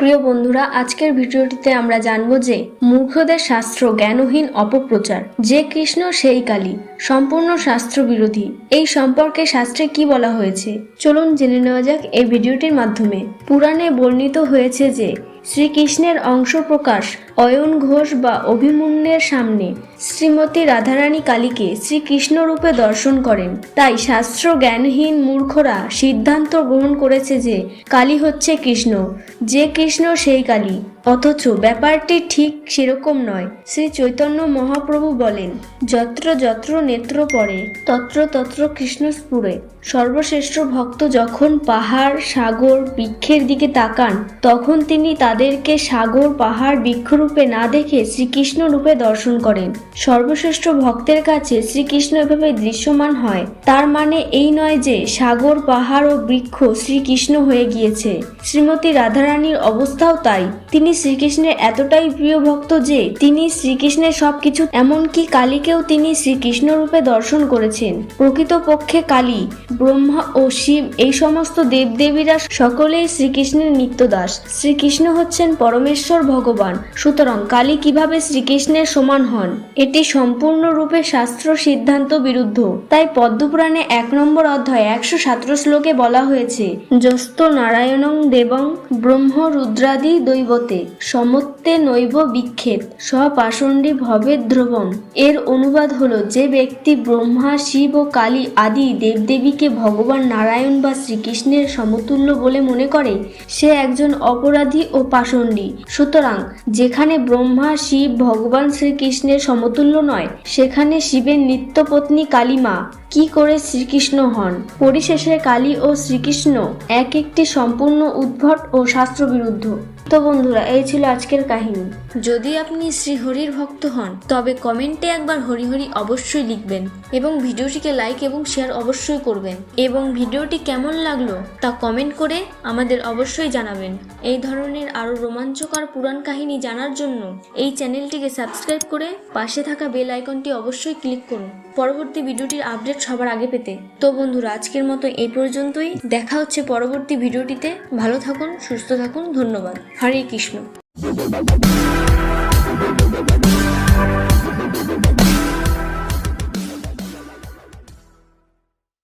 প্রিয় বন্ধুরা, আজকের ভিডিওটিতে আমরা জানবো যে মূর্খদের শাস্ত্র জ্ঞানহীন অপপ্রচার, যে কৃষ্ণ সেই কালী, সম্পূর্ণ শাস্ত্র বিরোধী। এই সম্পর্কে শাস্ত্রে কি বলা হয়েছে চলুন জেনে নেওয়া যাক এই ভিডিওটির মাধ্যমে। পুরাণে বর্ণিত হয়েছে যে শ্রীকৃষ্ণের অংশ প্রকাশ অয়ন ঘোষ বা অভিমন্যুর সামনে শ্রীমতী রাধারানী কালীকে শ্রীকৃষ্ণ রূপে দর্শন করেন। তাই শাস্ত্র জ্ঞানহীন মূর্খরা সিদ্ধান্ত গ্রহণ করেছে যে কালী হচ্ছে কৃষ্ণ, যে কৃষ্ণ সেই কালী। অথচ ব্যাপারটি ঠিক সেরকম নয়। শ্রী চৈতন্য মহাপ্রভু বলেন, যত্র যত্র নেত্র পড়ে তত্র তত্র কৃষ্ণ স্ফুরে। সর্বশ্রেষ্ঠ ভক্ত যখন পাহাড়, সাগর, বৃক্ষের দিকে তাকান, তখন তিনি তাদেরকে সাগর, পাহাড়, বৃক্ষরূপে না দেখে শ্রীকৃষ্ণ রূপে দর্শন করেন। সর্বশ্রেষ্ঠ ভক্তের কাছে শ্রীকৃষ্ণ এভাবে দৃশ্যমান হয়, তার মানে এই নয় যে সাগর, পাহাড় ও বৃক্ষ শ্রীকৃষ্ণ হয়ে গিয়েছে। শ্রীমতী রাধারানীর অবস্থাও তাই। তিনি শ্রীকৃষ্ণের এতটাই প্রিয় ভক্ত যে তিনি শ্রীকৃষ্ণের সবকিছু, এমনকি কালীকেও তিনি শ্রীকৃষ্ণ রূপে দর্শন করেছেন। প্রকৃতপক্ষে কালী, ব্রহ্মা ও শিব এই সমস্ত দেবদেবীরা সকলেই শ্রীকৃষ্ণের নিত্যদাস। শ্রীকৃষ্ণ হচ্ছেন পরমেশ্বর ভগবান। সুতরাং কালী কিভাবে শ্রীকৃষ্ণের সমান হন, এটি সম্পূর্ণরূপে শাস্ত্র সিদ্ধান্ত বিরুদ্ধ। তাই পদ্মপুরাণে 1 নম্বর অধ্যায় 117 শ্লোকে বলা হয়েছে, যস্ত নারায়ণং দেবং ব্রহ্ম রুদ্রাদি দৈবতে সমত্তে নৈব বিক্ষেপ স্বপাষণ্ডী ভবে ধ্রুবম। এর অনুবাদ হলো, যে ব্যক্তি ব্রহ্মা, শিব ও কালী আদি দেবদেবীকে ভগবান নারায়ণ বা শ্রীকৃষ্ণের সমতুল্য বলে মনে করে, সে একজন অপরাধী ও পাষণ্ডী। সুতরাং যেখানে ব্রহ্মা, শিব ভগবান শ্রীকৃষ্ণের সমতুল্য নয়, সেখানে শিবের নিত্যপত্নী কালী মা কি করে শ্রীকৃষ্ণ হন? পরিশেষে কালী ও শ্রীকৃষ্ণ এক একটি সম্পূর্ণ উদ্ভট ও শাস্ত্রবিরুদ্ধ। তো বন্ধুরা, এই ছিল আজকের কাহিনী। যদি আপনি শ্রীহরির ভক্ত হন, তবে কমেন্টে একবার হরি হরি অবশ্যই লিখবেন এবং ভিডিওটিকে লাইক এবং শেয়ার অবশ্যই করবেন। এবং ভিডিওটি কেমন লাগলো তা কমেন্ট করে আমাদের অবশ্যই জানাবেন। এই ধরনের আরো রোমাঞ্চকর পুরাণ কাহিনী জানার জন্য এই চ্যানেলটিকে সাবস্ক্রাইব করে পাশে থাকা বেল আইকনটি অবশ্যই ক্লিক করুন পরবর্তী ভিডিওটির আপডেট সবার আগে পেতে। তো বন্ধুরা, আজকের মতো এই পর্যন্তই। দেখা হচ্ছে পরবর্তী ভিডিওটিতে। ভালো থাকুন, সুস্থ থাকুন, ধন্যবাদ। হরে কৃষ্ণ।